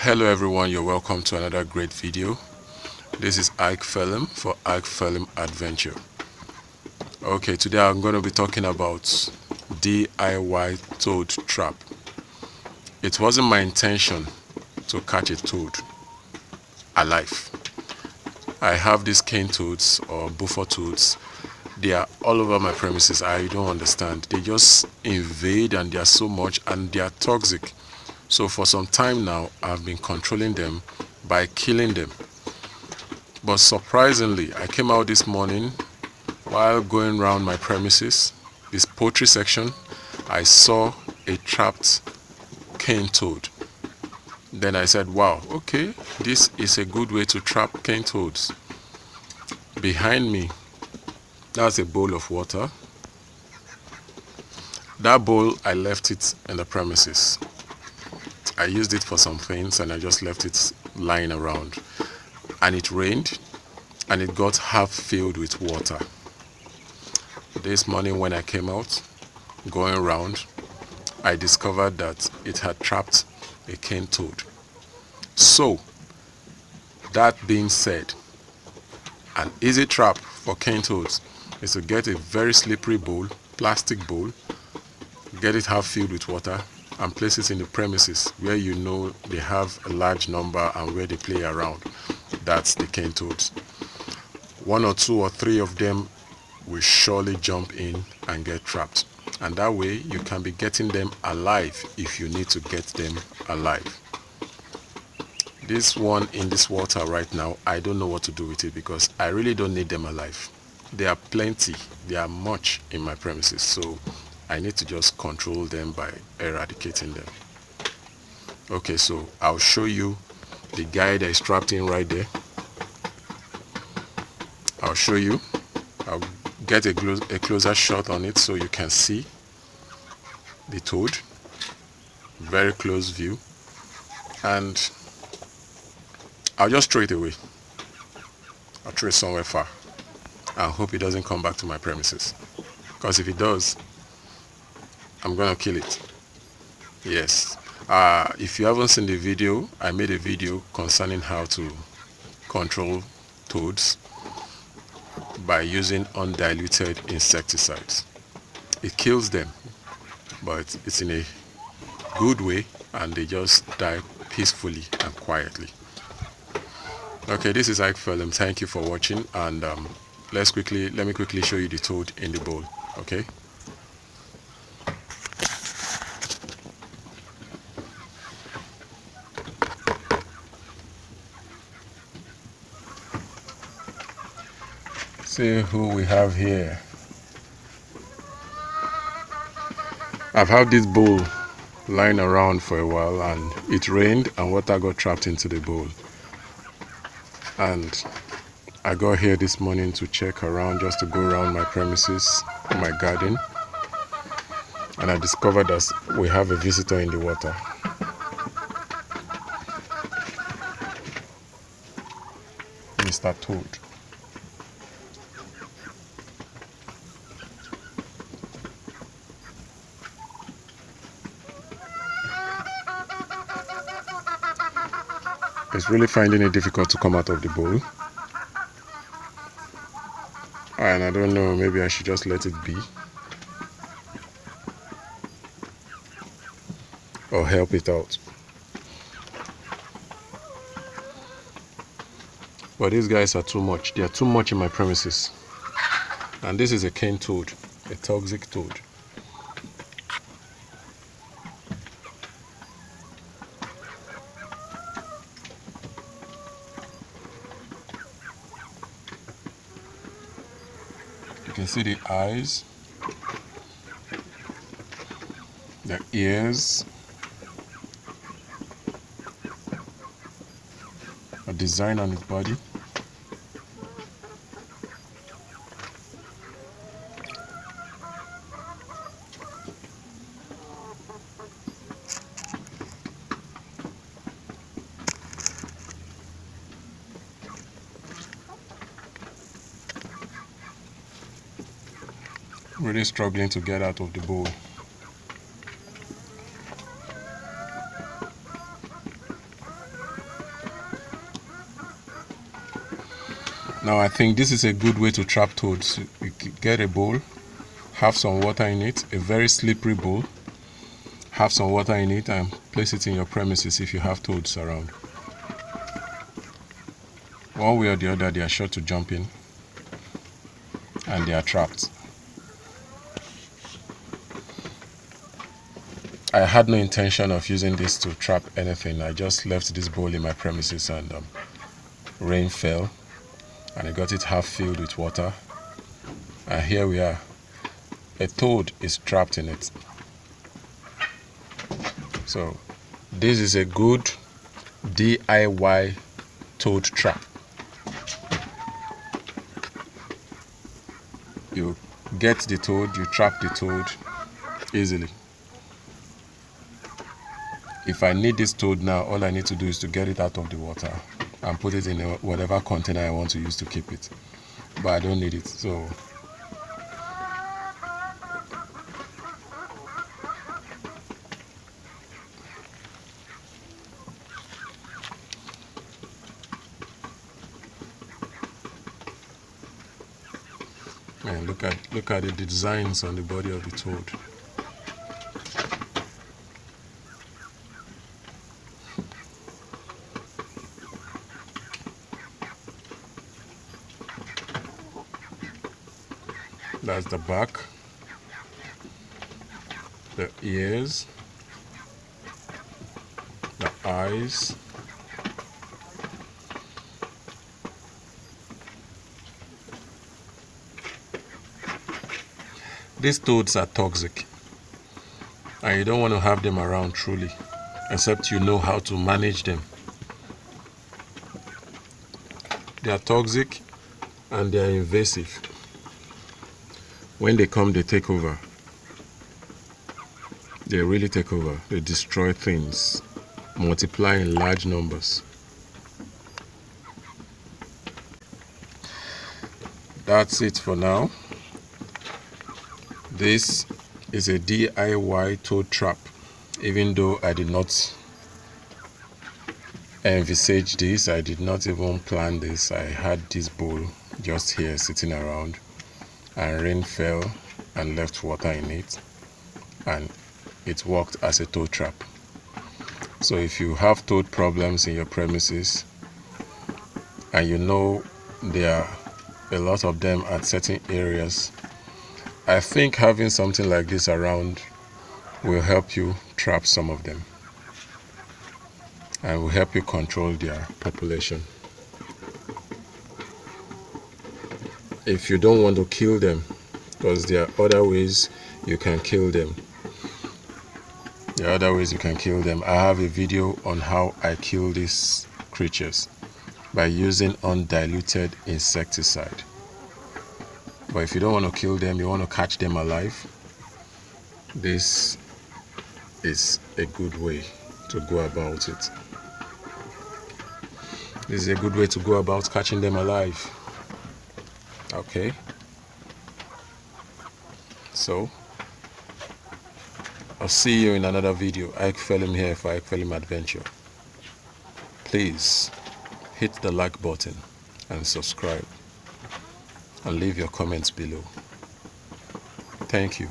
Hello everyone, you're welcome to another great video. This is Ike Film for Ike Film Adventure. Okay, today I'm going to be talking about DIY toad trap. It wasn't my intention to catch a toad alive. I have these cane toads or buffer toads. They are all over my premises. I don't understand. They just invade and they are so much and they are toxic. So for some time now, I've been controlling them by killing them. But surprisingly, I came out this morning while going around my premises, this poultry section, I saw a trapped cane toad. Then I said, wow, okay, this is a good way to trap cane toads. Behind me, that's a bowl of water. That bowl, I left it in the premises. I used it for some things and I just left it lying around. And it rained and it got half filled with water. This morning when I came out, going around, I discovered that it had trapped a cane toad. So, that being said, an easy trap for cane toads is to get a very slippery bowl, plastic bowl, get it half filled with water, and place it in the premises where you know they have a large number and where they play around. That's the cane toads. 1 or 2 or 3 of them will surely jump in and get trapped. And that way you can be getting them alive if you need to get them alive. This one in this water right now, I don't know what to do with it because I really don't need them alive. There are plenty, there are much in my premises, so I need to just control them by eradicating them. Okay, so I'll show you the guy that is trapped in right there. I'll show you. I'll get a closer shot on it so you can see the toad. Very close view. And I'll just throw it away. I'll throw it somewhere far. I hope it doesn't come back to my premises. Because if it does, I'm gonna kill it. Yes. If you haven't seen the video, I made a video concerning how to control toads by using undiluted insecticides. It kills them, but it's in a good way and they just die peacefully and quietly. Okay, this is Ike Film. Thank you for watching, and let me quickly show you the toad in the bowl. Okay. See who we have here. I've had this bowl lying around for a while and it rained and water got trapped into the bowl. And I got here this morning to check around, just to go around my premises, my garden. And I discovered that we have a visitor in the water. Mr. Toad. He's really finding it difficult to come out of the bowl. And I don't know, maybe I should just let it be. Or help it out. But these guys are too much. They are too much in my premises. And this is a cane toad, a toxic toad. You can see the eyes, the ears, a design on its body. Really struggling to get out of the bowl. Now I think this is a good way to trap toads. You get a bowl, have some water in it, a very slippery bowl, have some water in it and place it in your premises if you have toads around. One way or the other, they are sure to jump in and they are trapped. I had no intention of using this to trap anything. I just left this bowl in my premises and rain fell and I got it half filled with water. And here we are. A toad is trapped in it. So this is a good DIY toad trap. You get the toad, you trap the toad easily. If I need this toad now, all I need to do is to get it out of the water and put it in whatever container I want to use to keep it. But I don't need it, so man, look at the designs on the body of the toad. That's the back, the ears, the eyes, these toads are toxic and you don't want to have them around truly, except you know how to manage them. They are toxic and they are invasive. When they come, they take over. They really take over. They destroy things, multiply in large numbers. That's it for now. This is a DIY toad trap. Even though I did not envisage this, I did not even plan this. I had this bowl just here sitting around and rain fell and left water in it and it worked as a toad trap. So if you have toad problems in your premises and you know there are a lot of them at certain areas, I think having something like this around will help you trap some of them and will help you control their population. If you don't want to kill them, because there are other ways you can kill them. I have a video on how I kill these creatures by using undiluted insecticide. But if you don't want to kill them, you want to catch them alive, this is a good way to go about it. This is a good way to go about catching them alive. Okay, so I'll see you in another video. Ike Felim here for Ike Felim Adventure. Please hit the like button and subscribe and leave your comments below. Thank you.